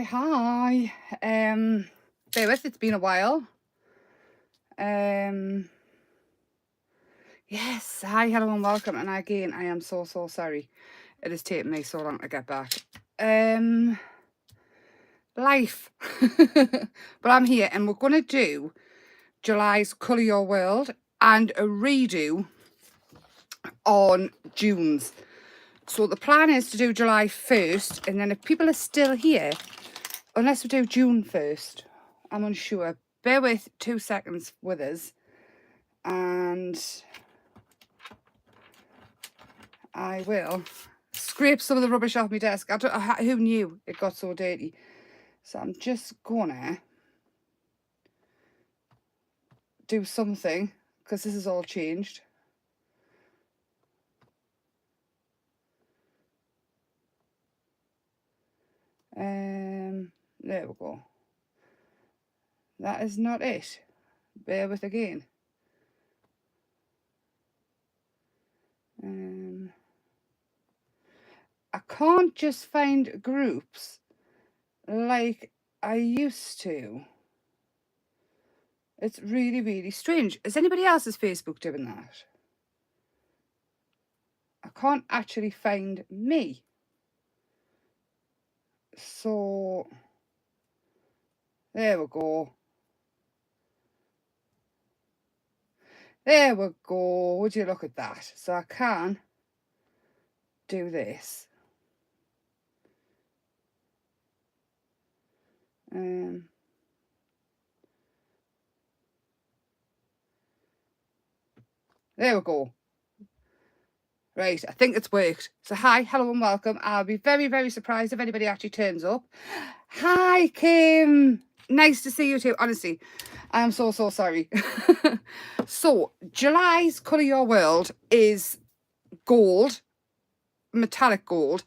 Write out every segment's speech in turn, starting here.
Hi. Bear with, it's been a while. Yes, hi, hello and welcome. And again, I am so sorry. It has taken me so long to get back. Life. But I'm here and we're going to do July's Colour Your World and a redo on June's. So the plan is to do July 1st, and then if people are still here, unless we do June 1st, I'm unsure. Bear with 2 seconds with us and I will scrape some of the rubbish off my desk. I don't, who knew it got so dirty? So I'm just gonna do something because this is all changed. There we go. That is not it. Bear with again. I can't just find groups like I used to. It's really strange. Is anybody else's Facebook doing that? I can't actually find me. So there we go. There we go. Would you look at that? So I can do this. There we go. Right, I think it's worked. So hi, hello and welcome. I'll be very surprised if anybody actually turns up. Hi, Kim. Nice to see you too. Honestly, I am so sorry. So July's Colour Your World is gold, metallic gold.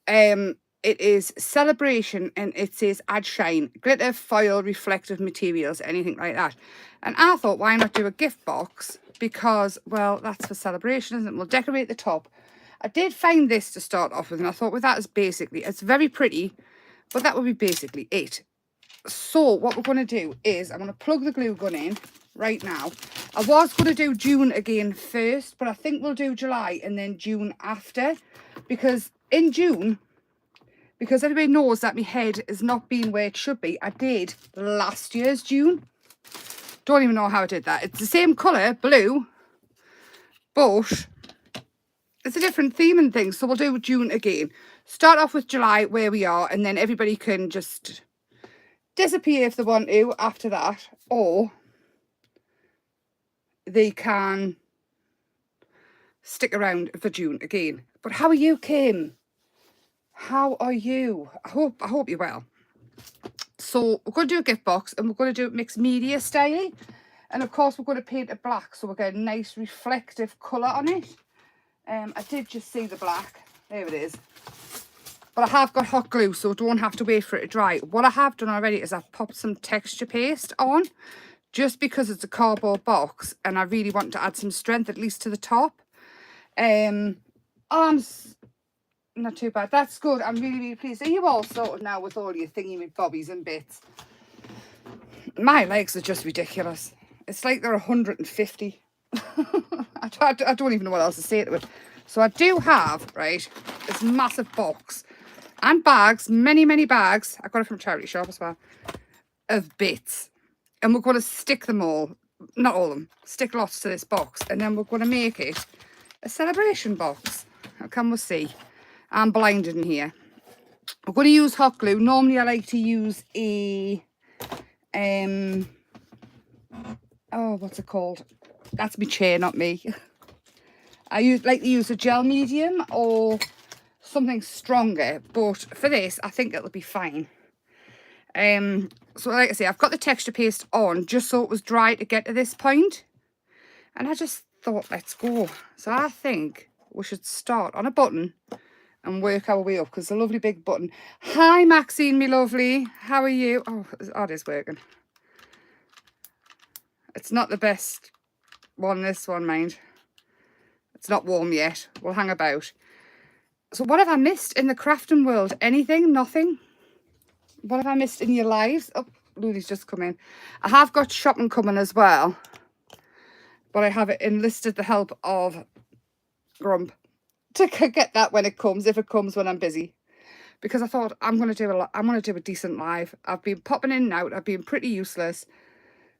It is celebration and it says add shine, glitter, foil, reflective materials, anything like that. And I thought, why not do a gift box? Because, well, that's for celebration, isn't it? We'll decorate the top. I did find this to start off with, and I thought, well, that is basically, it's very pretty, but that would be basically it. So what we're going to do is I'm going to plug the glue gun in right now. I was going to do June again first, but I think we'll do July and then June after, because in June, because everybody knows that my head is not being where it should be, I did last year's June. Don't even know how I did that. It's the same colour, blue, but it's a different theme and things. So we'll do June again. Start off with July where we are, and then everybody can just disappear if they want to after that, or they can stick around for June again. But how are you, Kim? How are you? I hope you're well. So we're going to do a gift box and we're going to do it mixed media style. And of course we're going to paint it black so we'll get a nice reflective colour on it. I did just see the black. There it is. But I have got hot glue so I don't have to wait for it to dry. What I have done already is I've popped some texture paste on just because it's a cardboard box and I really want to add some strength at least to the top. Arms, not too bad. That's good. I'm really pleased. Are you all sorted now with all your thingy bobbies and bits? My legs are just ridiculous. It's like they're 150. I don't even know what else to say to it. So I do have, right, this massive box and bags, many bags. I got it from a charity shop as well, of bits. And we're going to stick them all, not all of them, stick lots to this box. And then we're going to make it a celebration box. How can we see? I'm blinded in here. We're going to use hot glue. Normally I like to use a, oh, what's it called? That's my chair, not me. I like to use a gel medium or something stronger, but for this, I think it'll be fine. So like I say, I've got the texture paste on just so it was dry to get to this point. And I just thought, let's go. So I think we should start on a button and work our way up because it's a lovely big button. Hi, Maxine, me lovely. How are you? Oh, it is working. It's not the best one, this one, mind. It's not warm yet. We'll hang about. So what have I missed in the crafting world? Anything? Nothing? What have I missed in your lives? Oh, Lucy's just come in. I have got shopping coming as well. But I have enlisted the help of Grump to get that when it comes, if it comes when I'm busy. Because I thought I'm going to do a decent live. I've been popping in and out. I've been pretty useless.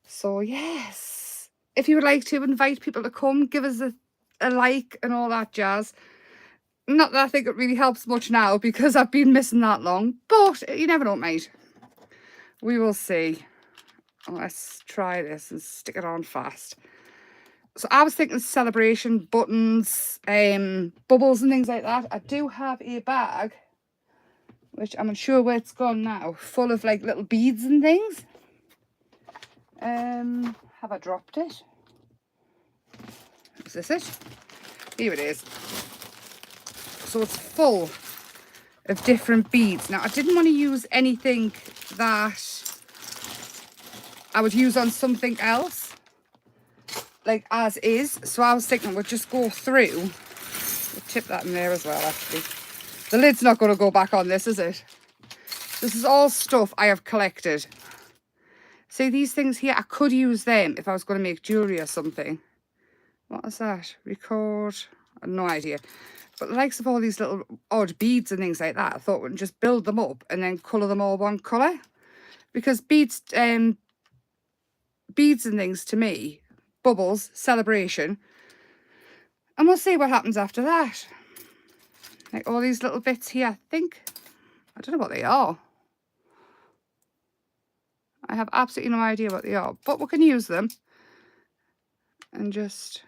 So yes, if you would like to invite people to come, give us a like and all that jazz. Not that I think it really helps much now because I've been missing that long, but you never know, mate. We will see. Let's try this and stick it on fast. So I was thinking celebration buttons, bubbles and things like that. I do have a bag, which I'm unsure where it's gone now, full of like little beads and things. Have I dropped it? Is this it? Here it is. So it's full of different beads. Now I didn't want to use anything that I would use on something else, like as is. So I was thinking we'll just go through. We'll tip that in there as well, actually. The lid's not going to go back on this, is it? This is all stuff I have collected. See these things here? I could use them if I was going to make jewellery or something. What is that? Record? I have no idea. But the likes of all these little odd beads and things like that, I thought we'd just build them up and then colour them all one colour. Because beads and things to me, bubbles, celebration. And we'll see what happens after that. Like all these little bits here, I think. I don't know what they are. I have absolutely no idea what they are. But we can use them. And just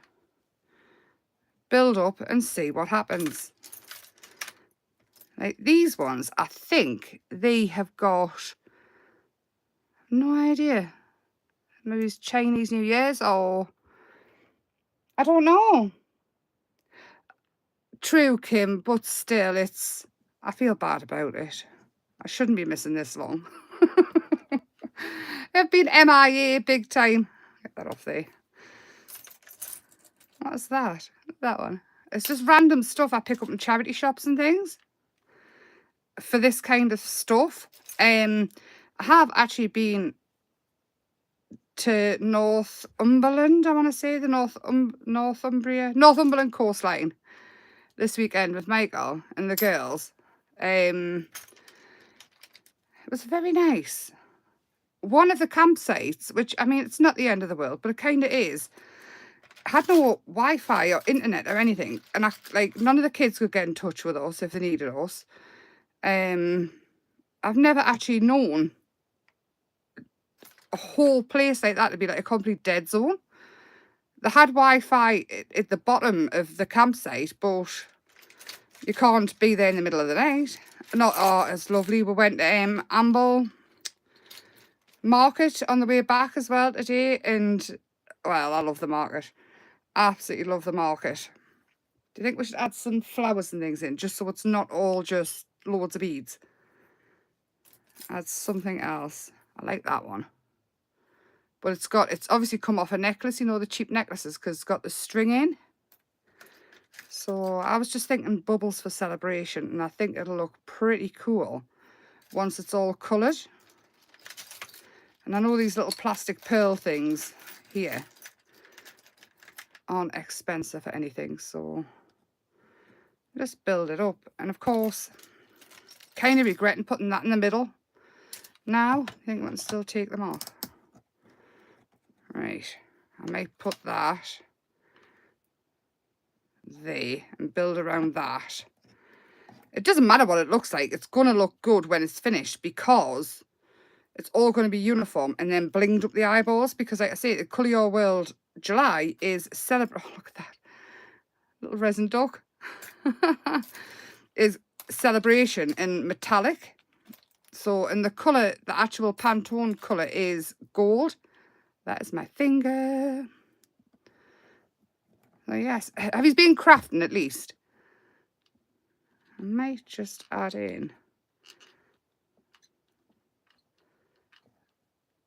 build up and see what happens. Like these ones, I think they have got no idea. Maybe it's Chinese New Year's or I don't know. True, Kim, but still I feel bad about it. I shouldn't be missing this long. I've been MIA big time. Get that off there. What is that? That one. It's just random stuff I pick up in charity shops and things. For this kind of stuff. I have actually been to Northumberland, I want to say, the Northumberland coastline this weekend with Michael and the girls. It was very nice. One of the campsites, which, I mean, it's not the end of the world, but it kind of is, had no Wi-Fi or internet or anything. And none of the kids could get in touch with us if they needed us. I've never actually known a whole place like that to be like a complete dead zone. They had Wi-Fi at the bottom of the campsite, but you can't be there in the middle of the night. Not as lovely. We went to Amble Market on the way back as well today, and well, I love the market. Absolutely love the market. Do you think we should add some flowers and things in, just so it's not all just loads of beads? Add something else. I like that one. But it's obviously come off a necklace, you know, the cheap necklaces, because it's got the string in. So I was just thinking bubbles for celebration, and I think it'll look pretty cool once it's all coloured. And I know these little plastic pearl things here aren't expensive or anything, so just build it up. And of course, kind of regretting putting that in the middle. Now, I think we can still take them off. Right, I might put that there and build around that. It doesn't matter what it looks like. It's going to look good when it's finished because it's all going to be uniform and then blinged up the eyeballs. Because like I say, the Colour Your World July is celebrate. Oh, look at that little resin duck. Is celebration in metallic. So, and the colour, the actual Pantone colour is gold. That is my finger. So yes, have you been crafting at least? I might just add in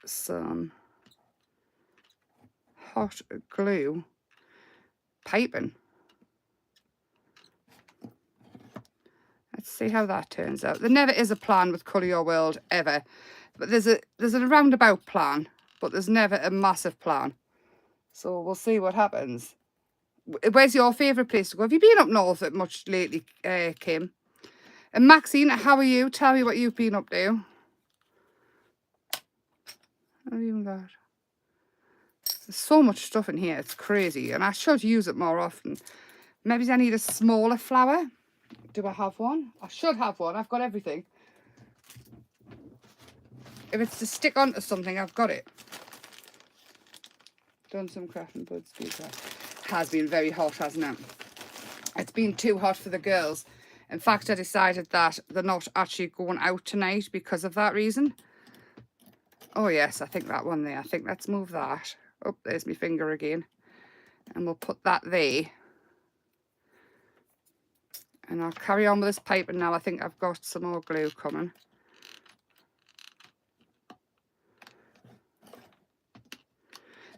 some hot glue piping. Let's see how that turns out. There never is a plan with Colour Your World, ever. But there's a roundabout plan, but there's never a massive plan. So we'll see what happens. Where's your favourite place to go? Have you been up north much lately, Kim? And Maxine, how are you? Tell me what you've been up to. What have you even got? There's so much stuff in here. It's crazy. And I should use it more often. Maybe I need a smaller flower. Do I have one? I should have one. I've got everything. If it's to stick onto something, I've got it. Done some crafting buds. Has been very hot, hasn't it? It's been too hot for the girls. In fact, I decided that they're not actually going out tonight because of that reason. Oh, yes, I think that one there. I think let's move that. Oh, there's my finger again. And we'll put that there. And I'll carry on with this paper now. I think I've got some more glue coming.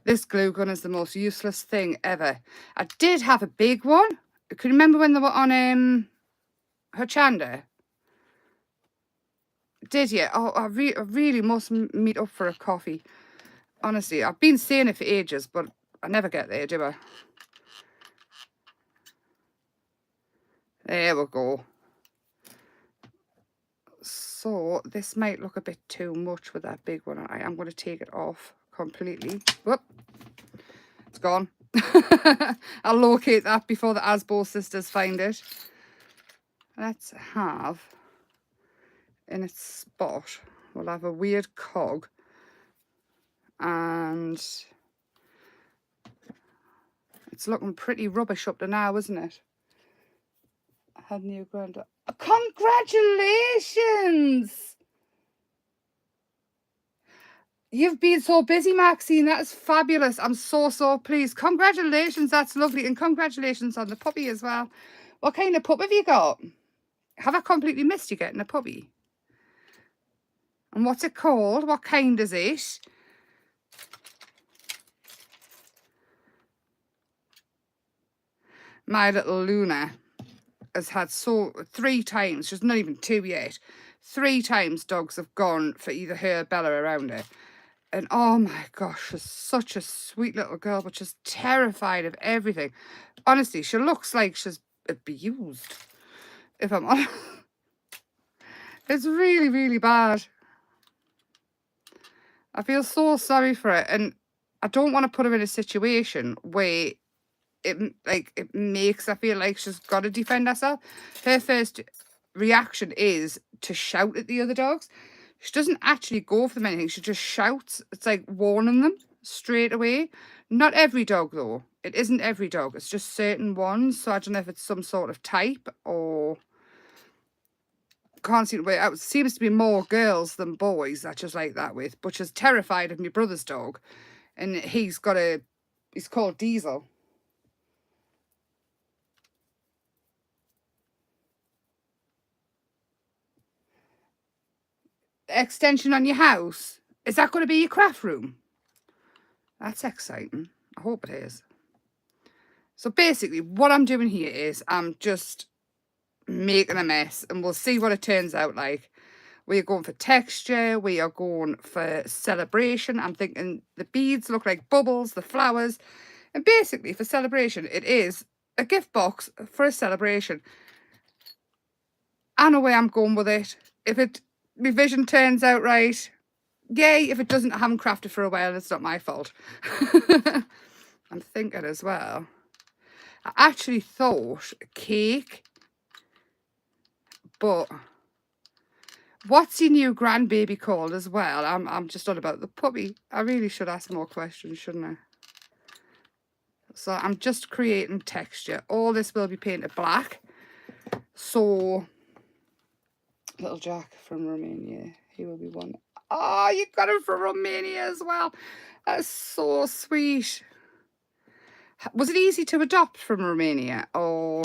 This glue gun is the most useless thing ever. I did have a big one. Can you remember when they were on Hochanda? Did you? Oh, I really must meet up for a coffee. Honestly, I've been saying it for ages, but I never get there, do I? There we go. So this might look a bit too much with that big one. I am going to take it off completely. Whoop. It's gone. I'll locate that before the Asbo sisters find it. Let's have, in its spot, we'll have a weird cog. And it's looking pretty rubbish up to now, isn't it? I had new granddaughter. Congratulations! You've been so busy, Maxine. That is fabulous. I'm so pleased. Congratulations. That's lovely. And congratulations on the puppy as well. What kind of pup have you got? Have I completely missed you getting a puppy? And what's it called? What kind is it? My little Luna has had 3 times. She's not even 2 yet. 3 times dogs have gone for either her or Bella around her. And oh my gosh, she's such a sweet little girl, but she's terrified of everything. Honestly, she looks like she's abused, if I'm honest. It's really, really bad. I feel so sorry for her. And I don't want to put her in a situation where it makes her feel like she's got to defend herself. Her first reaction is to shout at the other dogs. She doesn't actually go for them anything. She just shouts. It's like warning them straight away. Not every dog, though. It isn't every dog. It's just certain ones. So I don't know if it's some sort of type or... Can't see the way out. It seems to be more girls than boys that she's like that with. But she's terrified of my brother's dog. And he's called Diesel. Extension on your house. Is that going to be your craft room? That's exciting. I hope it is. So basically what I'm doing here is I'm just making a mess and we'll see what it turns out like. We are going for texture. We are going for celebration. I'm thinking the beads look like bubbles, the flowers. And basically for celebration, it is a gift box for a celebration. I know where I'm going with it. If my vision turns out right, yay. If it doesn't, I haven't crafted for a while. It's not my fault. I'm thinking as well. I actually thought a cake, but what's your new grandbaby called as well? I'm just on about the puppy. I really should ask more questions, shouldn't I? So I'm just creating texture. All this will be painted black. So little Jack from Romania, he will be one. Oh, you got him from Romania as well. That's so sweet. Was it easy to adopt from Romania? Oh,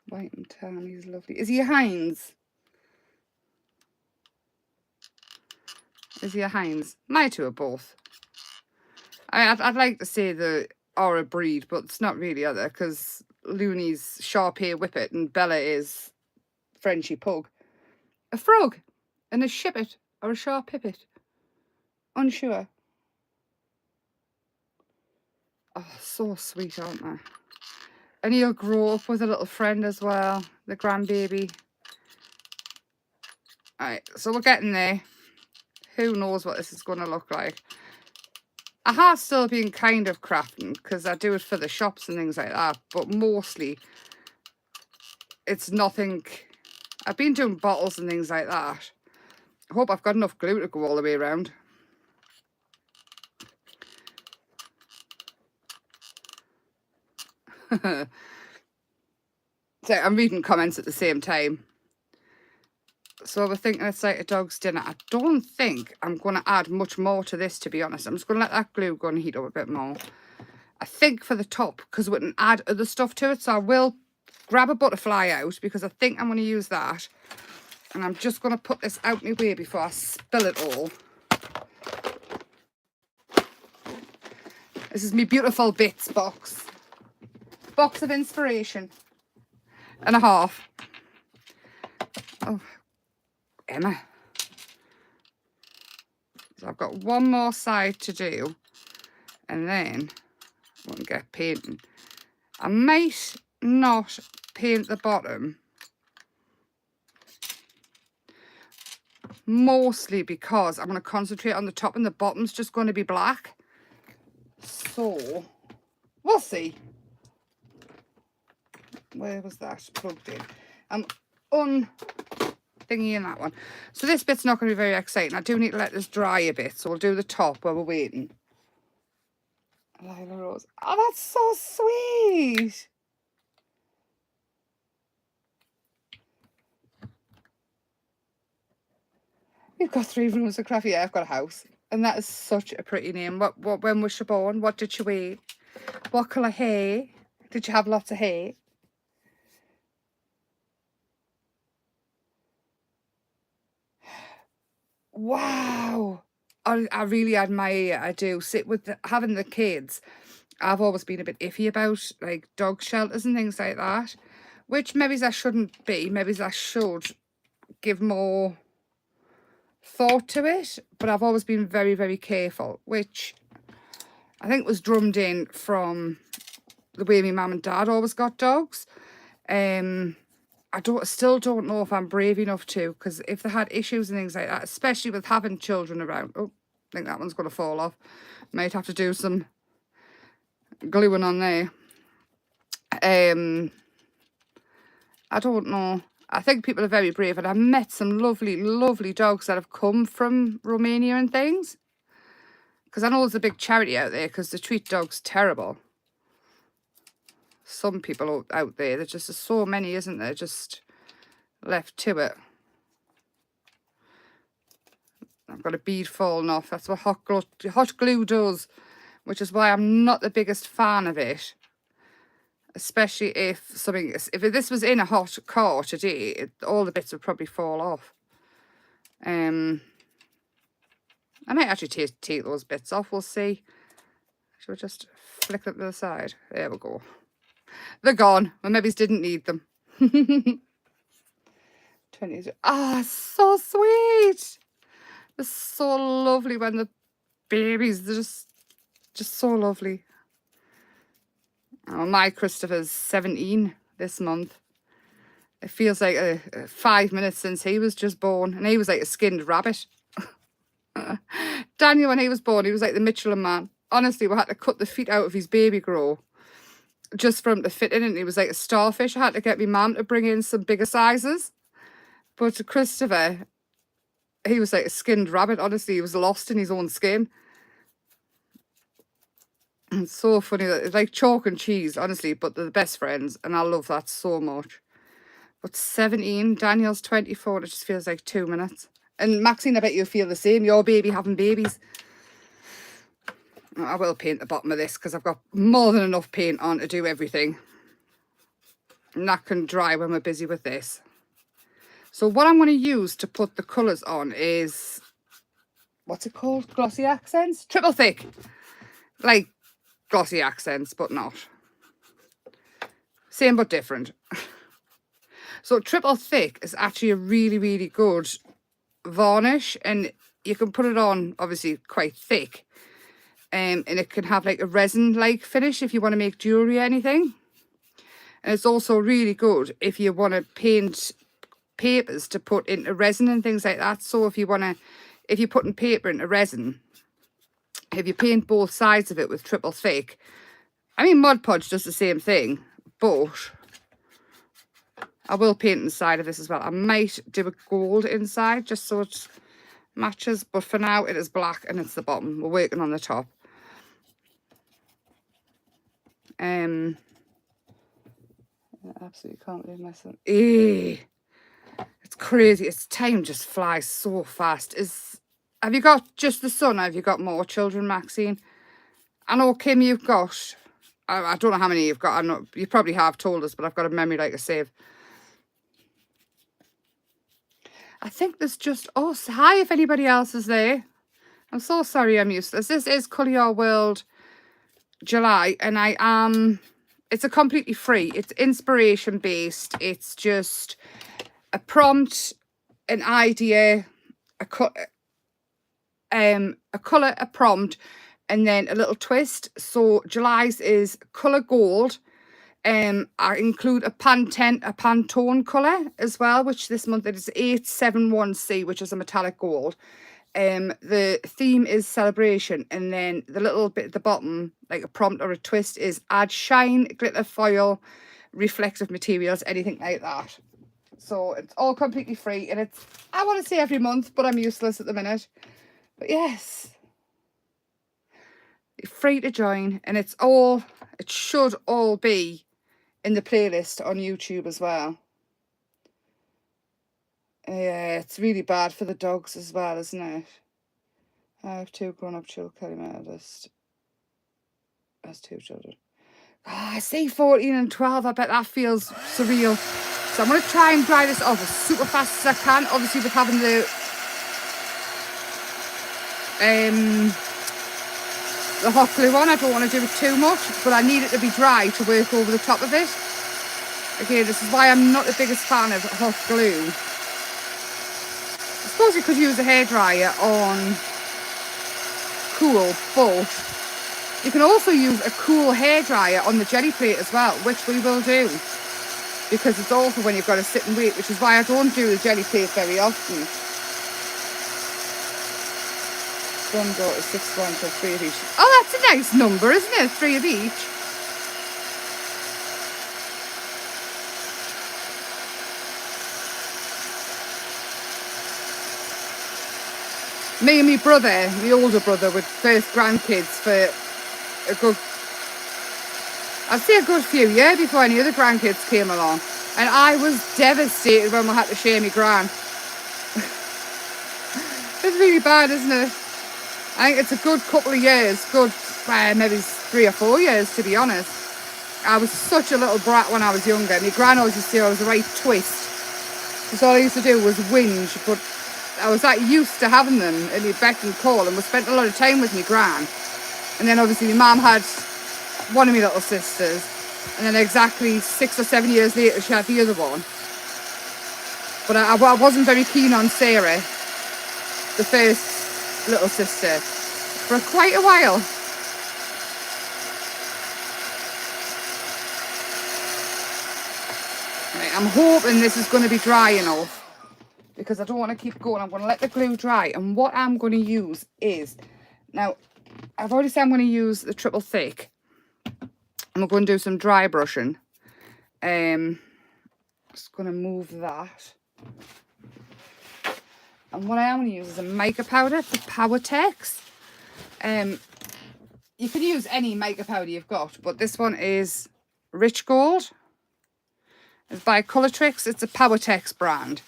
white and tan, he's lovely. Is he a Heinz? Is he a Heinz? My two are both. I'd like to say the are a breed, but it's not really, are they? Because Looney's Shar-Pei Whippet and Bella is Frenchy Pug. A frog and a shippet or a Shar-Pipit. Unsure. Oh, so sweet, aren't they? And he'll grow up with a little friend as well, the grandbaby. Alright, so we're getting there. Who knows what this is going to look like. I have still been kind of crafting because I do it for the shops and things like that, but mostly it's nothing. I've been doing bottles and things like that. I hope I've got enough glue to go all the way around. So I'm reading comments at the same time. So we're thinking it's like a dog's dinner. I don't think I'm going to add much more to this, to be honest. I'm just going to let that glue go and heat up a bit more. I think for the top, because we can add other stuff to it. So I will grab a butterfly out because I think I'm going to use that. And I'm just going to put this out my way before I spill it all. This is my beautiful bits box. Box of inspiration. And a half. Oh, Emma. So I've got one more side to do. And then I won't get painting. I might not paint the bottom. Mostly because I'm going to concentrate on the top and the bottom's just going to be black. So, we'll see. Where was that plugged in? I'm thingy in that one. So this bit's not going to be very exciting. I do need to let this dry a bit. So we'll do the top while we're waiting. Lila Rose. Oh, that's so sweet. We've got 3 rooms of craft. Yeah, I've got a house. And that is such a pretty name. When was she born? What did she weigh? What colour hair? Did you have lots of hair? Wow. I really admire, I do. Sit with having the kids. I've always been a bit iffy about like dog shelters and things like that. Which maybe I shouldn't be. Maybe I should give more thought to it. But I've always been very, very careful. Which I think was drummed in from the way my mum and dad always got dogs. I still don't know if I'm brave enough to, because if they had issues and things like that, especially with having children around. Oh, I think that one's going to fall off. Might have to do some gluing on there. I don't know. I think people are very brave, and I've met some lovely, lovely dogs that have come from Romania and things. Because I know there's a big charity out there because they treat dogs terrible. Some people out there, there's just so many, isn't there, just left to it. I've got a bead falling off. That's what hot glue does, which is why I'm not the biggest fan of it. Especially if this was in a hot car today, all the bits would probably fall off. I might actually take those bits off. We'll see. Should we just flick them to the side? There we go. They're gone. Well, maybe didn't need them. 20. Ah, so sweet. They're so lovely when the babies. They're just so lovely. Oh, my Christopher's 17 this month. It feels like 5 minutes since he was just born, and he was like a skinned rabbit. Daniel, when he was born, he was like the Michelin Man. Honestly, we had to cut the feet out of his baby grow just for him to fit in, and he was like a starfish. I had to get my mum to bring in some bigger sizes. But Christopher, he was like a skinned rabbit. Honestly, he was lost in his own skin. It's so funny that it's like chalk and cheese, honestly, but they're the best friends, and I love that so much. But 17, Daniel's 24, and it just feels like 2 minutes. And Maxine, I bet you'll feel the same. Your baby having babies. I will paint the bottom of this because I've got more than enough paint on to do everything. And that can dry when we're busy with this. So what I'm going to use to put the colours on is, what's it called? Glossy Accents? Triple thick. Like glossy accents, but not. Same but different. So triple thick is actually a really, really good varnish, and you can put it on obviously quite thick, and it can have like a resin like finish if you want to make jewelry or anything. And it's also really good if you want to paint papers to put into resin and things like that. So if you're putting paper into resin, if you paint both sides of it with triple thick, I mean Mod Podge does the same thing, but I will paint inside of this as well. I might do a gold inside just so it matches, but for now it is black and it's the bottom. We're working on the top. I absolutely can't believe myself. It's crazy. It's time just flies so fast. Have you got just the son, or have you got more children, Maxine? I know, Kim, you've got, I don't know how many you've got. I'm not, you probably have told us, but I've got a memory like a sieve. I think there's just us. Hi, if anybody else is there. I'm so sorry I'm useless. This is Colour Your World July, and it's a completely free. It's inspiration based. It's just a prompt, an idea, a colour, a prompt, and then a little twist. So July's is colour gold. I include a Pantone colour as well, which this month it is 871C, which is a metallic gold. The theme is celebration, and then the little bit at the bottom, like a prompt or a twist, is add shine, glitter, foil, reflective materials, anything like that. So it's all completely free, and it's, I want to say every month, but I'm useless at the minute. But yes, you're free to join, and it should all be in the playlist on YouTube as well. Yeah, it's really bad for the dogs as well, isn't it? I have 2 grown-up children. Kelly, my eldest has 2 children. I say 14 and 12. I bet that feels surreal. So I'm going to try and dry this off as super fast as I can. Obviously, with having the hot glue on, I don't want to do it too much, but I need it to be dry to work over the top of it. Okay, this is why I'm not the biggest fan of hot glue. I suppose you could use a hairdryer on cool, but you can also use a cool hairdryer on the jelly plate as well, which we will do, because it's also when you've got to sit and wait, which is why I don't do the jelly plate very often. Son, daughter, 6, 1, 2, 3 of each. Oh, that's a nice number, isn't it? 3 of each. Me and my brother, my older brother, with first grandkids for a good, I'd say a good few years before any other grandkids came along. And I was devastated when we had to share my gran. It's really bad, isn't it? I think it's a good couple of years, maybe 3 or 4 years, to be honest. I was such a little brat when I was younger. My gran always used to say I was a right twist. Because all I used to do was whinge, but I was that used to having them in my beck and call, and we spent a lot of time with my gran. And then obviously my mum had one of my little sisters, and then exactly 6 or 7 years later she had the other one. But I wasn't very keen on Sarah, the first little sister, for quite a while. Right, I'm hoping this is going to be dry enough, because I don't want to keep going. I'm going to let the glue dry, and what I'm going to use is, now I've already said I'm going to use the triple thick, and we're going to do some dry brushing. Just going to move that, and what I am going to use is a mica powder for Power Tex. You can use any mica powder you've got, but this one is Rich Gold. It's by Colourtrix. It's a Power Tex brand,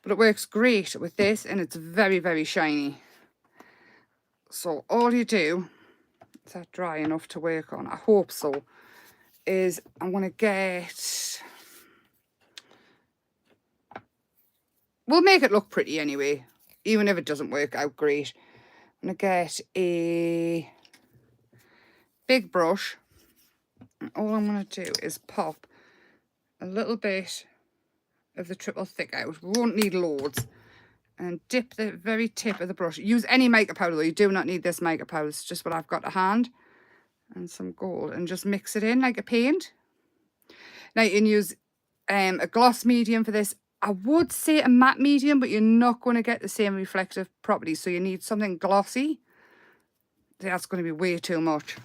but it works great with this, and it's very, very shiny. So all you do, is that dry enough to work on? I hope so. Is I'm going to get, we'll make it look pretty anyway, even if it doesn't work out great. I'm going to get a big brush. And all I'm going to do is pop a little bit of the triple thick out. We won't need loads. And dip the very tip of the brush. Use any makeup powder though. You do not need this makeup powder. It's just what I've got to hand. And some gold. And just mix it in like a paint. Now you can use a gloss medium for this. I would say a matte medium, but you're not going to get the same reflective properties. So you need something glossy. That's going to be way too much.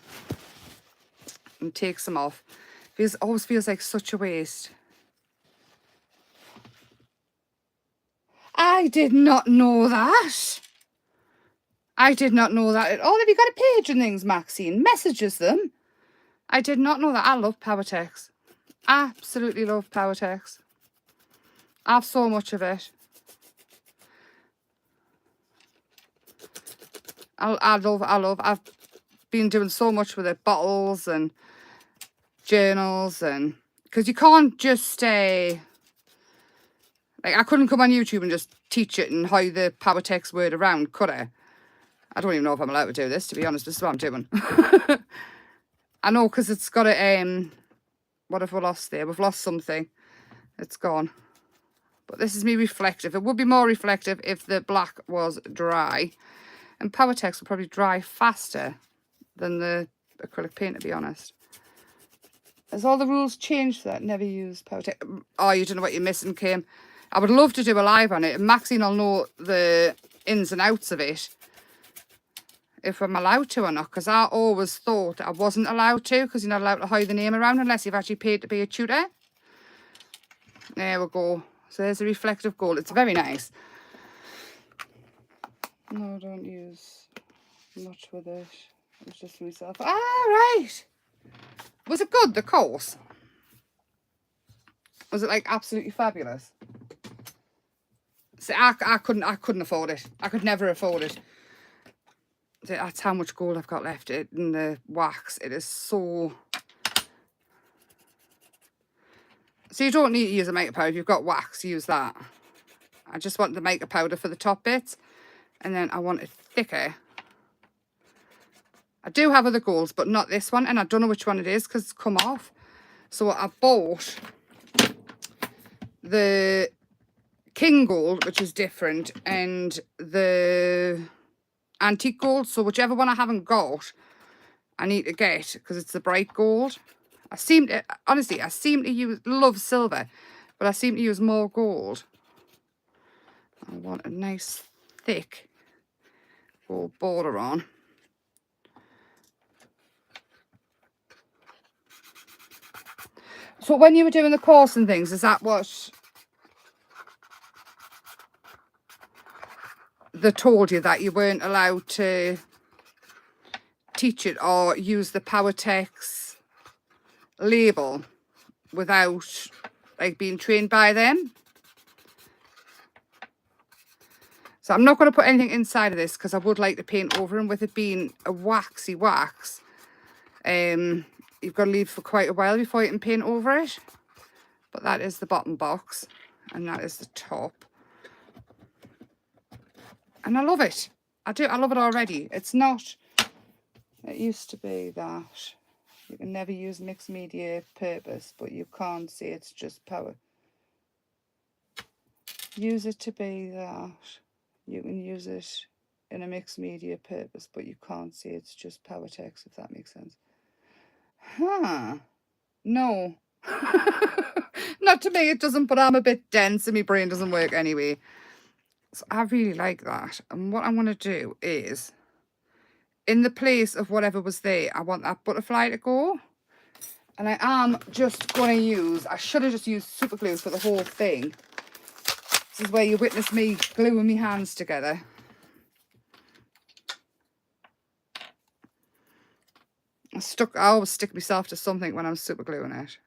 And take some off. It always feels like such a waste. I did not know that. I did not know that at all. Have you got a page and things, Maxine? Messages them. I did not know that. I love Powertex. Absolutely love Powertex. I have so much of it. I love. I've been doing so much with it. Bottles and journals, and because you can't just like I couldn't come on YouTube and just teach it and how the Powertex word around, could I? I don't even know if I'm allowed to do this, to be honest. This is what I'm doing. I know, because it's got a what have we lost there? We've lost something. It's gone. But this is me reflective. It would be more reflective if the black was dry. And Powertex will probably dry faster than the acrylic paint, to be honest. Has all the rules changed for that? Never use Powertex. Oh, you don't know what you're missing, Kim. I would love to do a live on it. And Maxine will know the ins and outs of it. If I'm allowed to or not. Because I always thought I wasn't allowed to. Because you're not allowed to hide the name around unless you've actually paid to be a tutor. There we go. So there's a reflective gold. It's very nice. No, I don't use much with it. It's just myself. Ah, right. Was it good, the course? Was it like absolutely fabulous? See, I couldn't afford it. I could never afford it. That's how much gold I've got left in the wax. It is so... So you don't need to use a makeup powder. If you've got wax, use that. I just want the makeup powder for the top bits. And then I want it thicker. I do have other golds, but not this one. And I don't know which one it is because it's come off. So I bought the King Gold, which is different, and the Antique Gold. So whichever one I haven't got, I need to get because it's the bright gold. Honestly, I seem to love silver, but I seem to use more gold. I want a nice thick gold border on. So when you were doing the course and things, is that what they told you, that you weren't allowed to teach it or use the Powertex label without like being trained by them? So I'm not going to put anything inside of this because I would like to paint over, and with it being a waxy wax, you've got to leave for quite a while before you can paint over it. But that is the bottom box and that is the top. And I love it. I love it already. It's not, it used to be that you can never use mixed media purpose, but you can't say it's just power. Use it to be that. You can use it in a mixed media purpose, but you can't say it's just Powertex, if that makes sense. Huh. No. Not to me, it doesn't, but I'm a bit dense and my brain doesn't work anyway. So I really like that. And what I'm going to do is, in the place of whatever was there, I want that butterfly to go. And I am just going to use, I should have just used super glue for the whole thing. This is where you witness me gluing my hands together. I always stick myself to something when I'm super gluing it.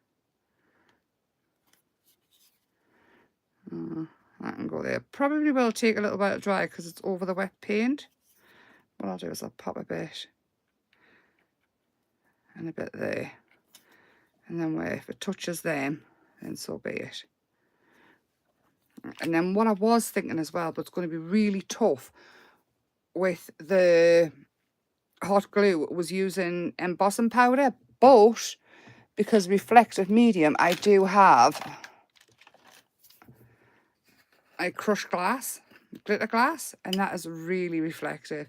That can go there. Probably will take a little while to dry because it's over the wet paint. What I'll do is I'll pop a bit and a bit there. And then if it touches them, then so be it. And then what I was thinking as well, but it's going to be really tough with the hot glue was using embossing powder, but because reflective medium, I do have a crushed glass, glitter glass, and that is really reflective.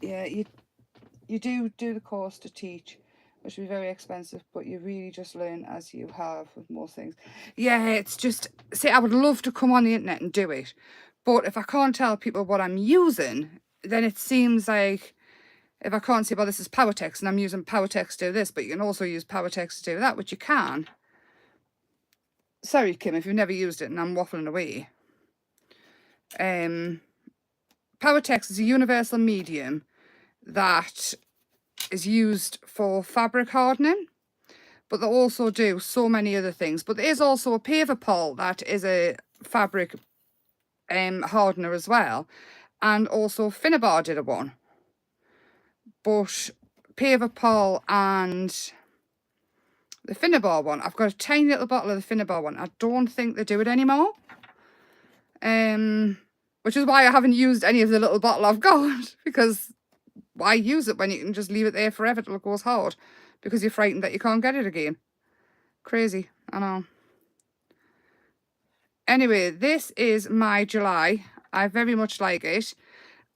Yeah, you do the course to teach, which will be very expensive, but you really just learn as you have with most things. Yeah, it's just, see, I would love to come on the internet and do it, but if I can't tell people what I'm using, then it seems like, if I can't say, well, this is PowerText and I'm using PowerText to do this, but you can also use PowerText to do that, which you can. Sorry, Kim, if you've never used it and I'm waffling away. PowerText is a universal medium that is used for fabric hardening, but they also do so many other things. But there is also a paver pol that is a fabric hardener as well, and also Finnabar did a one. But paver pol and the Finnabar one, I've got a tiny little bottle of the Finnabar one. I don't think they do it anymore. Which is why I haven't used any of the little bottle I've got, because why use it when you can just leave it there forever till it goes hard, because you're frightened that you can't get it again. Crazy, I know. Anyway, this is my July. I very much like it.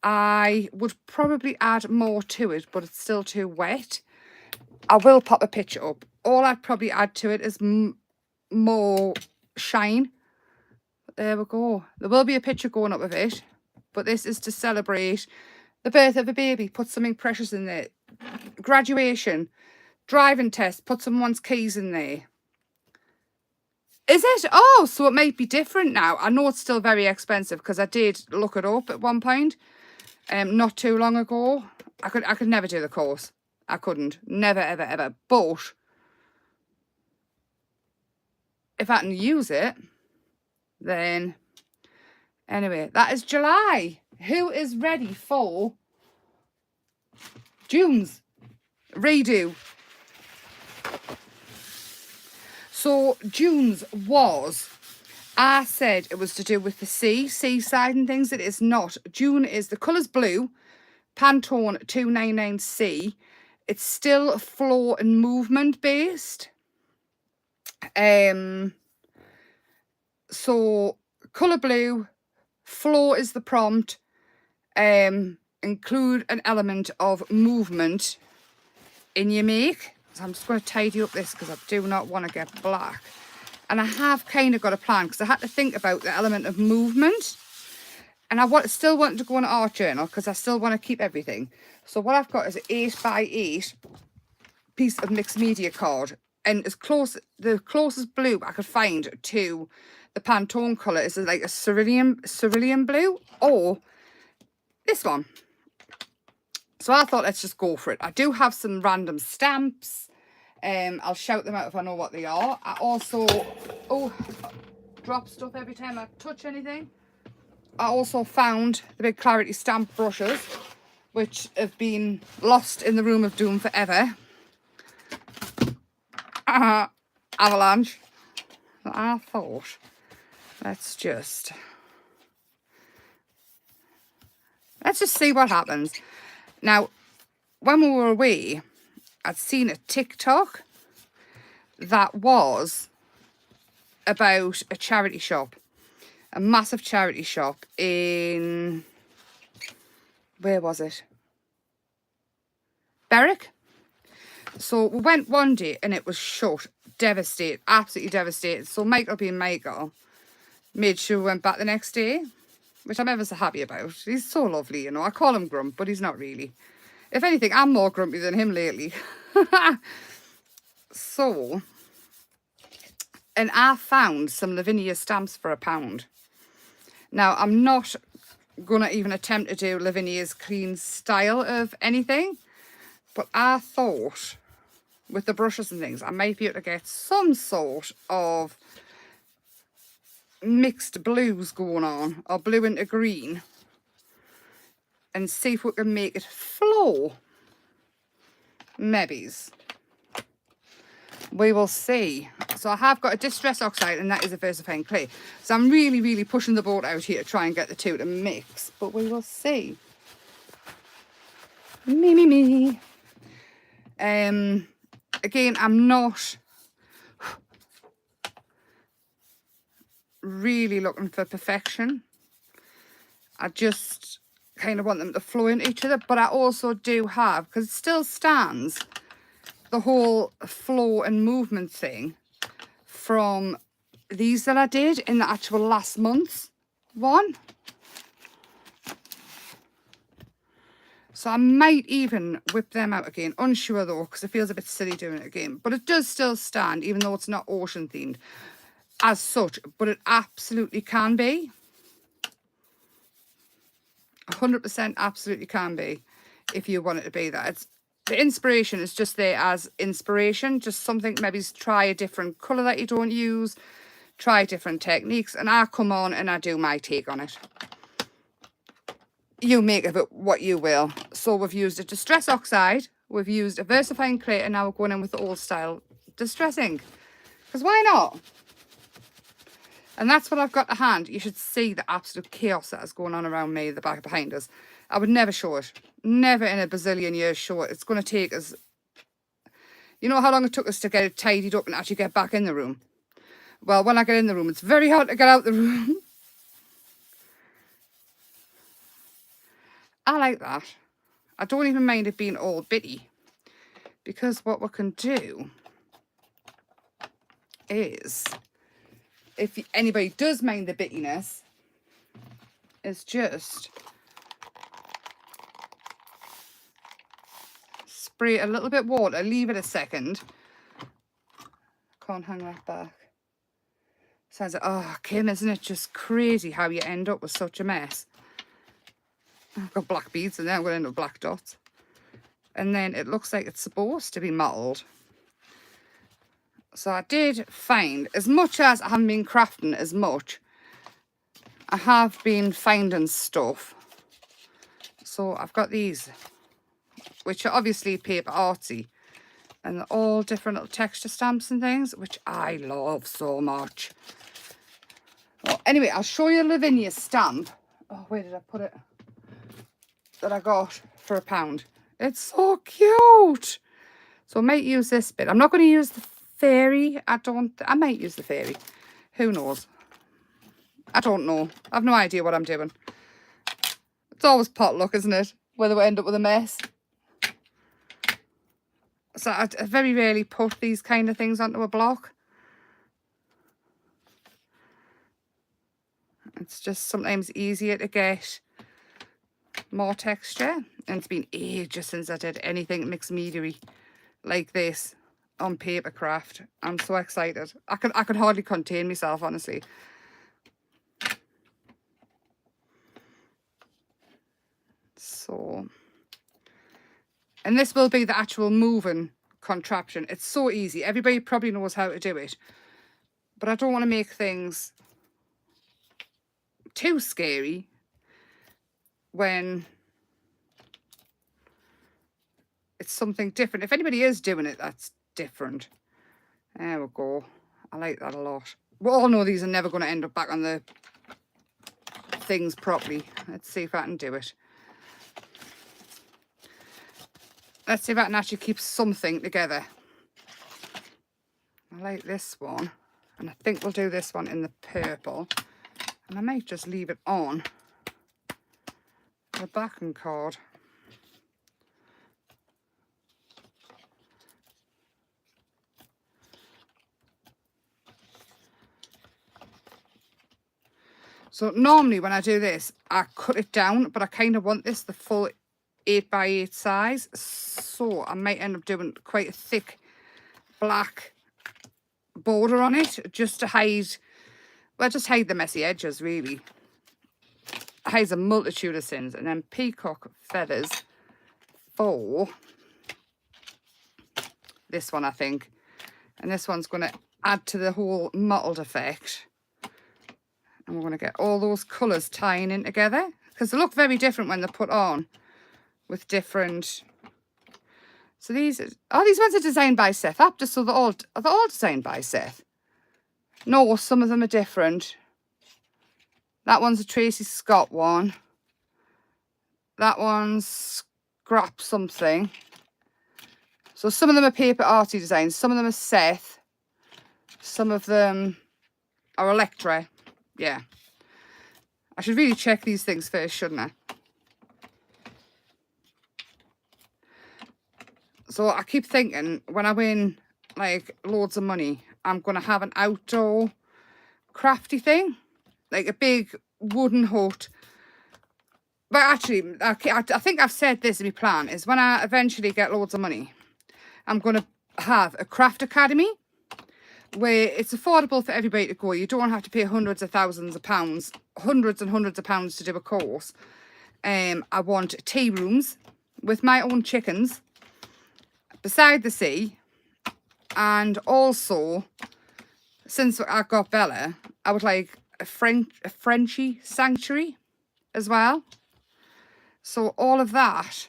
I would probably add more to it, but it's still too wet. I will pop a picture up. All I'd probably add to it is more shine. There we go. There will be a picture going up of it, but this is to celebrate the birth of a baby. Put something precious in there. Graduation, driving test, put someone's keys in there. Is it? Oh, so it might be different now. I know it's still very expensive because I did look it up at one point, not too long ago. I could never do the course. I couldn't. Never, ever, ever. But if I can use it, then anyway, that is July. Who is ready for June's redo? So June's was, I said it was to do with the seaside and things. It is not. June is, the colour's blue, Pantone 299C. It's still flow and movement based. So colour blue, flow is the prompt, include an element of movement in your make. So I'm just going to tidy up this because I do not want to get black. And I have kind of got a plan because I had to think about the element of movement. And I still want to go on an art journal because I still want to keep everything. So what I've got is an 8x8 piece of mixed media card. And the closest blue I could find to the Pantone colour is like a cerulean blue, or this one. So I thought, let's just go for it. I do have some random stamps. I'll shout them out if I know what they are. I also, drop stuff every time I touch anything. I also found the big Clarity stamp brushes, which have been lost in the room of doom forever. Avalanche. So I thought, let's just see what happens. Now, when we were away, I'd seen a TikTok that was about a charity shop, a massive charity shop in, where was it? Berwick. So we went one day and it was shut. Devastated, absolutely devastated. So Michael being Michael made sure we went back the next day, which I'm ever so happy about. He's so lovely, you know. I call him Grump, but he's not really. If anything, I'm more grumpy than him lately. So, and I found some Lavinia stamps for £1. Now, I'm not going to even attempt to do Lavinia's clean style of anything, but I thought with the brushes and things, I might be able to get some sort of mixed blues going on, or blue into green, and see if we can make it flow. Maybes. We will see. So I have got a Distress Oxide, and that is a VersaFine clay. So I'm really, really pushing the boat out here to try and get the two to mix, but we will see. Me. Again, I'm not really looking for perfection. I just kind of want them to flow into each other, but I also do have, because it still stands, the whole flow and movement thing from these that I did in the actual last month's one. So I might even whip them out again. Unsure though, because it feels a bit silly doing it again. But it does still stand, even though it's not ocean themed as such. But it absolutely can be. 100% absolutely can be if you want it to be that. It's, the inspiration is just there as inspiration. Just something, maybe try a different colour that you don't use. Try different techniques. And I come on and I do my take on it. You make of it what you will. So we've used a Distress Oxide, we've used a VersaFine Clay, and now we're going in with the old style distressing. Because why not? And that's what I've got to hand. You should see the absolute chaos that is going on around me, the back behind us. I would never show it. Never in a bazillion years show it. It's going to take us... You know how long it took us to get it tidied up and actually get back in the room? Well, when I get in the room, it's very hard to get out the room. I like that. I don't even mind it being all bitty, because what we can do is, if anybody does mind the bittiness, is just spray a little bit water, leave it a second. Can't hang that back. Sounds like, oh, Kim, isn't it just crazy how you end up with such a mess? I've got black beads in there, I'm going to end up with black dots. And then it looks like it's supposed to be mottled. So I did find, as much as I haven't been crafting as much, I have been finding stuff. So I've got these, which are obviously paper artsy. And they're all different little texture stamps and things, which I love so much. Well, anyway, I'll show you a Lavinia stamp. Oh, where did I put it? That I got for £1. It's so cute. So I might use this bit. I'm not going to use the fairy. I might use the fairy. Who knows? I don't know. I've no idea what I'm doing. It's always potluck, isn't it? Whether we end up with a mess. So I very rarely put these kind of things onto a block. It's just sometimes easier to get more texture. And it's been ages since I did anything mixed mediary like this on paper craft. I'm so excited. I could hardly contain myself, honestly. So, and this will be the actual moving contraption. It's so easy. Everybody probably knows how to do it. But I don't want to make things too scary when it's something different. If anybody is doing it, that's different. There we go. I like that a lot. We all know these are never going to end up back on the things properly. Let's see if I can do it. Let's see if I can actually keep something together. I like this one. And I think we'll do this one in the purple. And I might just leave it on the backing card. So normally when I do this, I cut it down, but I kind of want this the full 8x8 size. So I might end up doing quite a thick black border on it, just to hide, well, just hide the messy edges, really. Hides a multitude of sins. And then peacock feathers for this one, I think. And this one's going to add to the whole mottled effect. And we're going to get all those colours tying in together, because they look very different when they're put on with different. So these ones are designed by Seth Apter, so they're all designed by Seth. No, some of them are different. That one's a Tracy Scott one. That one's scrap something. So some of them are paper arty designs, some of them are Seth, some of them are Electra. Yeah. I should really check these things first, shouldn't I? So I keep thinking when I win like loads of money, I'm going to have an outdoor crafty thing, like a big wooden hut. But actually, I think I've said this in my plan, is when I eventually get loads of money, I'm going to have a craft academy where it's affordable for everybody to go. You don't have to pay hundreds of thousands of pounds, hundreds and hundreds of pounds to do a course. I want tea rooms with my own chickens beside the sea. And also, since I got Bella, I would like a Frenchie sanctuary as well. So all of that,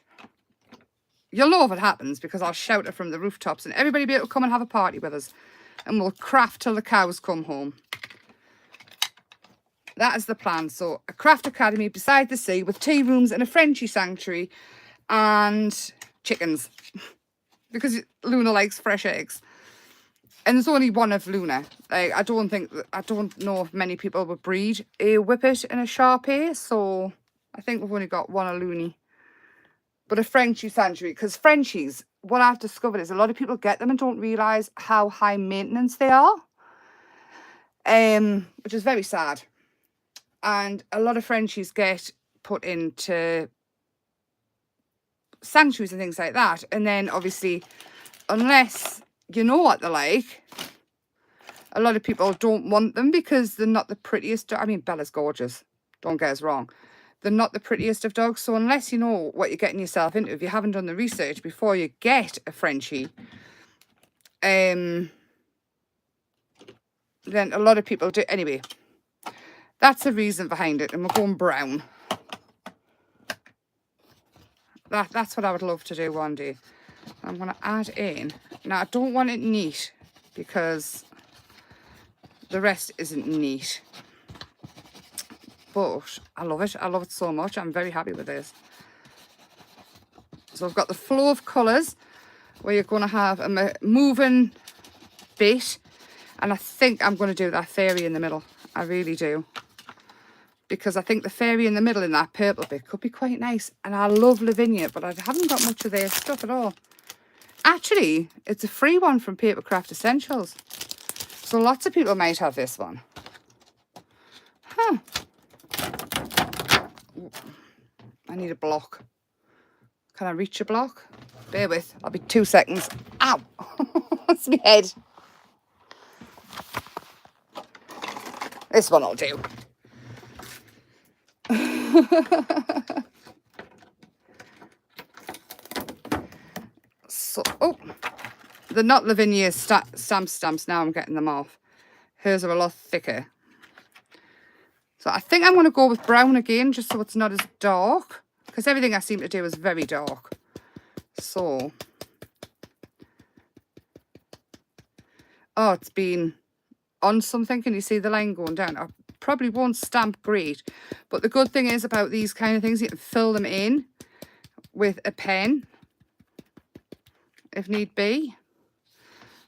you'll know if it happens because I'll shout it from the rooftops and everybody will be able to come and have a party with us. And we'll craft till the cows come home. That is the plan. So a craft academy beside the sea with tea rooms and a Frenchie sanctuary and chickens. Because Luna likes fresh eggs. And there's only one of Luna. Like, I don't know if many people would breed a Whippet and a Shar-Pei. So I think we've only got one of Looney. But a Frenchie sanctuary, because Frenchies, what I've discovered is a lot of people get them and don't realise how high maintenance they are. Which is very sad. And a lot of Frenchies get put into sanctuaries and things like that. And then obviously, unless you know what they're like, a lot of people don't want them because they're not the prettiest. I mean, Bella's gorgeous. Don't get us wrong. They're not the prettiest of dogs. So unless you know what you're getting yourself into, if you haven't done the research before you get a Frenchie, then a lot of people do. Anyway, that's the reason behind it. And we're going brown. That's what I would love to do one day. I'm going to add in. Now, I don't want it neat because the rest isn't neat. But I love it. I love it so much. I'm very happy with this. So I've got the flow of colours where you're going to have a moving bit. And I think I'm going to do that fairy in the middle. I really do. Because I think the fairy in the middle in that purple bit could be quite nice. And I love Lavinia, but I haven't got much of their stuff at all. Actually, it's a free one from Papercraft Essentials. So lots of people might have this one. Huh. I need a block. Can I reach a block? Bear with. I'll be 2 seconds. Ow! That's my head. This one will do. So, oh, they're not Lavinia stamps. Now I'm getting them off. Hers are a lot thicker. So I think I'm going to go with brown again, just so it's not as dark. Because everything I seem to do is very dark. So. Oh, it's been on something. Can you see the line going down? I probably won't stamp great. But the good thing is about these kind of things, you can fill them in with a pen. If need be.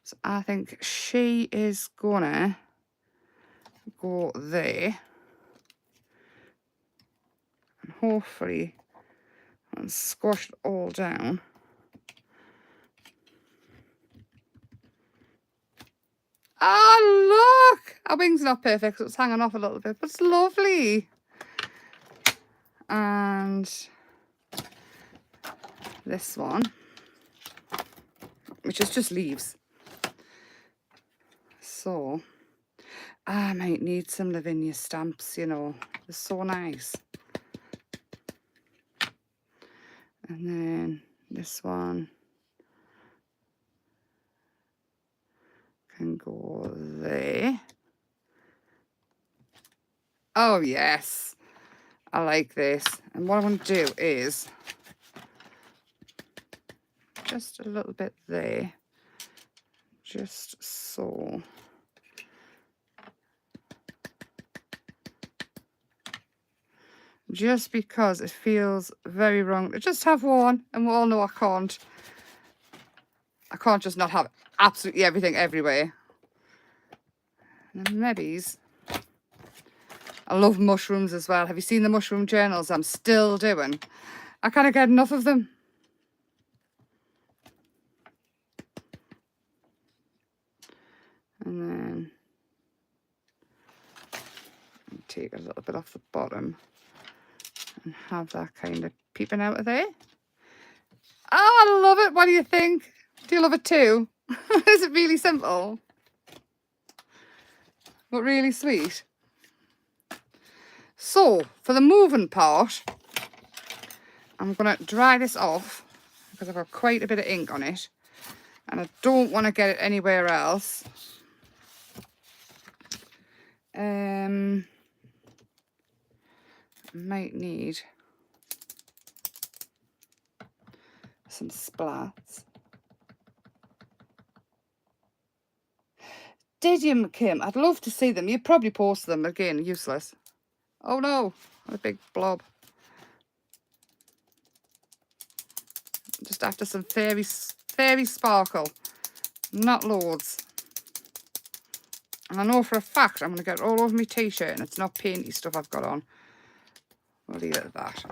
So I think she is gonna go there. And hopefully and squash it all down. Oh, look! Our wing's not perfect, so it's hanging off a little bit, but it's lovely. And this one, which is just leaves. So, I might need some Lavinia stamps, you know. They're so nice. And then this one can go there. Oh, yes. I like this. And what I want to do is just a little bit there. Just so. just because it feels very wrong to just have one, and we all know I can't just not have absolutely everything everywhere. And maybe's. I love mushrooms as well. Have you seen the mushroom journals I'm still doing? I kind of get enough of them. And then take a little bit off the bottom and have that kind of peeping out of there. Oh, I love it. What do you think? Do you love it too? Is it really simple? But really sweet. So, for the moving part, I'm going to dry this off because I've got quite a bit of ink on it. And I don't want to get it anywhere else. I might need some splats. Did you, Kim? I'd love to see them. You'd probably post them. Again, useless. Oh no, a big blob. Just after some fairy sparkle. Not loads. And I know for a fact I'm going to get it all over my t-shirt, and it's not painty stuff I've got on. We'll leave it at that.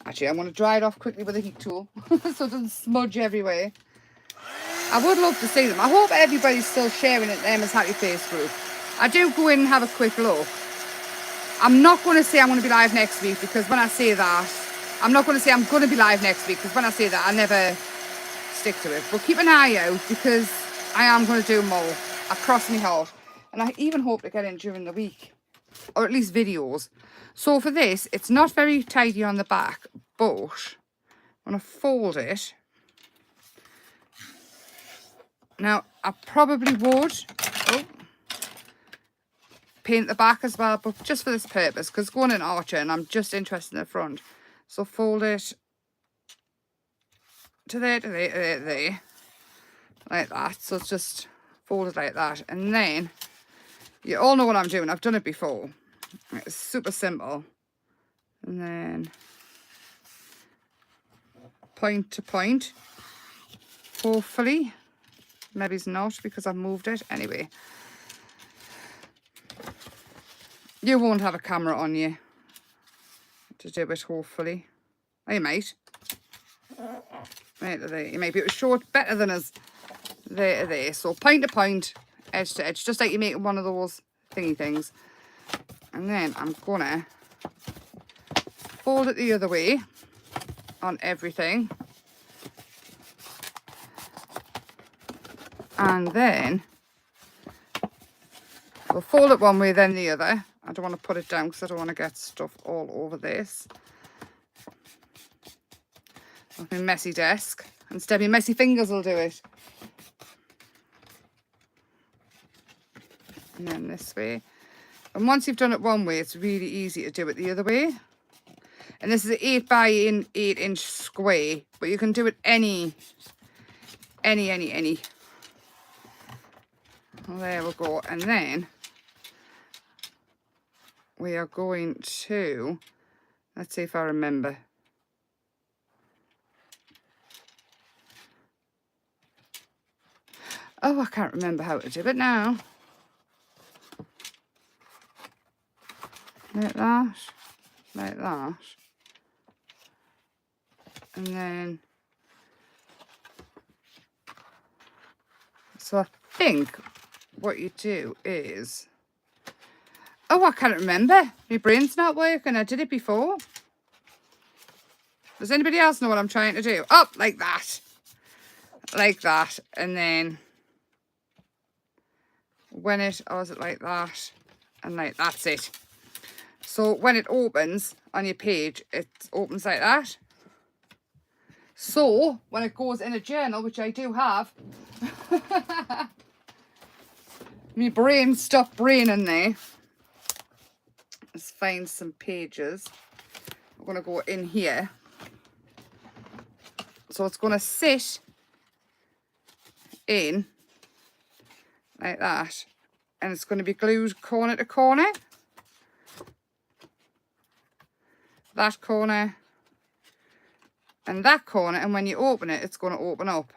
Actually, I'm going to dry it off quickly with a heat tool so it doesn't smudge everywhere. I would love to see them. I hope everybody's still sharing it in Emma's Happy Face group. I do go in and have a quick look. I'm not going to say I'm going to be live next week, because when I say that, I'm not going to say I'm going to be live next week, because when I say that, I never stick to it. But keep an eye out, because I am going to do more. I cross my heart. And I even hope to get in during the week, or at least videos. So for this, it's not very tidy on the back, but I'm going to fold it. Now, I probably would paint the back as well, but just for this purpose, because going in Archer and I'm just interested in the front. So fold it to there, to there, to there, to there, like that. So it's just folded like that. And then, you all know what I'm doing. I've done it before. It's super simple. And then, point to point. Hopefully. Maybe it's not, because I've moved it. Anyway. You won't have a camera on you to do it, hopefully. Oh, you might. Right there. You might be able to show it better than us. There to there. So point to point, edge to edge, just like you're making one of those thingy things. And then I'm gonna fold it the other way on everything. And then we'll fold it one way, then the other. I don't want to put it down because I don't want to get stuff all over this. Off my messy desk. Instead, my messy fingers will do it. And then this way. And once you've done it one way, it's really easy to do it the other way. And this is an 8 by 8 inch square, but you can do it any. Well, there we go. And then we are going to, let's see if I remember. Oh, I can't remember how to do it now. Like that, like that. And then, so I think what you do is, oh, I can't remember. My brain's not working. I did it before. Does anybody else know what I'm trying to do? Up like that. Like that. And then when it, or is it like that? And like, that's it. So when it opens on your page, it opens like that. So when it goes in a journal, which I do have, my brain stopped braining there. Let's find some pages. I'm going to go in here. So it's going to sit in like that. And it's going to be glued corner to corner. that corner, and that corner, and when you open it, it's going to open up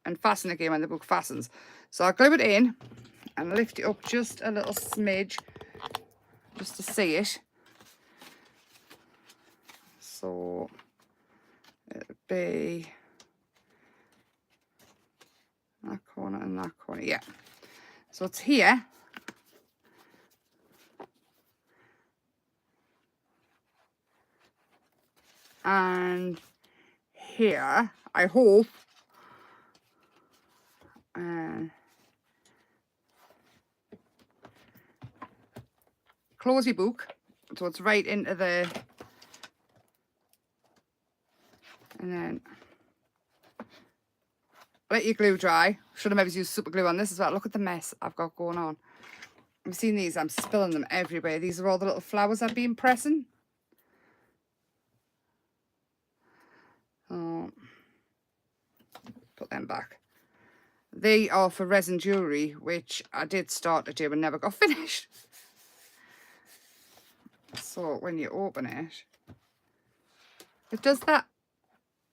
and fasten again when the book fastens. So I'll glue it in and lift it up just a little smidge just to see it. So it'll be that corner and that corner, yeah. So it's here. And here, I hope. Close your book, so it's right into the, and then let your glue dry. Should have maybe used super glue on this as well. Look at the mess I've got going on. I've seen these, I'm spilling them everywhere. These are all the little flowers I've been pressing. Oh, put them back. They are for resin jewellery, which I did start to do and never got finished. So when you open it, it does that.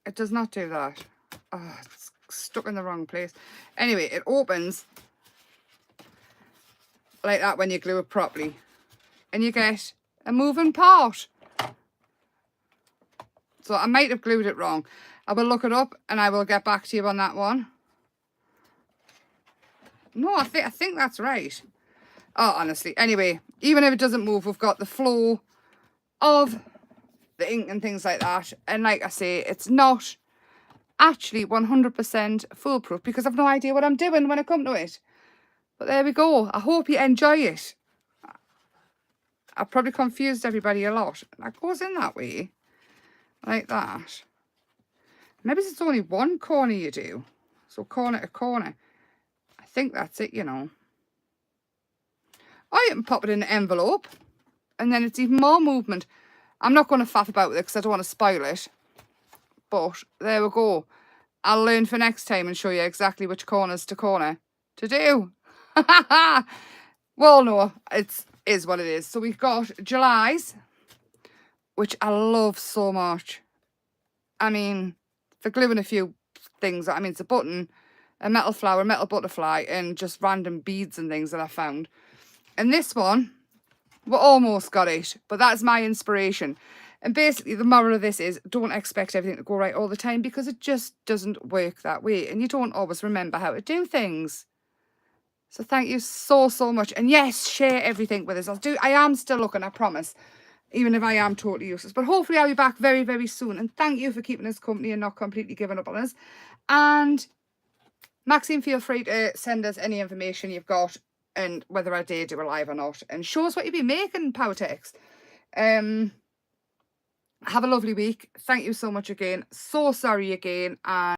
It does not do that. Oh, it's stuck in the wrong place. Anyway, it opens like that when you glue it properly. And you get a moving part. So I might have glued it wrong. I will look it up and I will get back to you on that one. No, I think that's right. Oh, honestly. Anyway, even if it doesn't move, we've got the flow of the ink and things like that. And like I say, it's not actually 100% foolproof because I've no idea what I'm doing when I come to it. But there we go. I hope you enjoy it. I've probably confused everybody a lot. That goes in that way. Like that. Maybe it's only one corner you do. So corner to corner. I think that's it, you know. Or you can pop it in an envelope. And then it's even more movement. I'm not going to faff about with it because I don't want to spoil it. But there we go. I'll learn for next time and show you exactly which corners to corner to do. Well, no, it is what it is. So we've got July's, which I love so much. I mean, for gluing a few things, I mean, it's a button, a metal flower, a metal butterfly, and just random beads and things that I found. And this one, we almost got it, but that's my inspiration. And basically, the moral of this is don't expect everything to go right all the time because it just doesn't work that way. And you don't always remember how to do things. So thank you so, so much. And yes, share everything with us. I am still looking, I promise. Even if I am totally useless. But hopefully I'll be back very, very soon. And thank you for keeping us company and not completely giving up on us. And Maxine, feel free to send us any information you've got and whether I dare do a live or not. And show us what you've been making, Powertex. Have a lovely week. Thank you so much again. So sorry again. And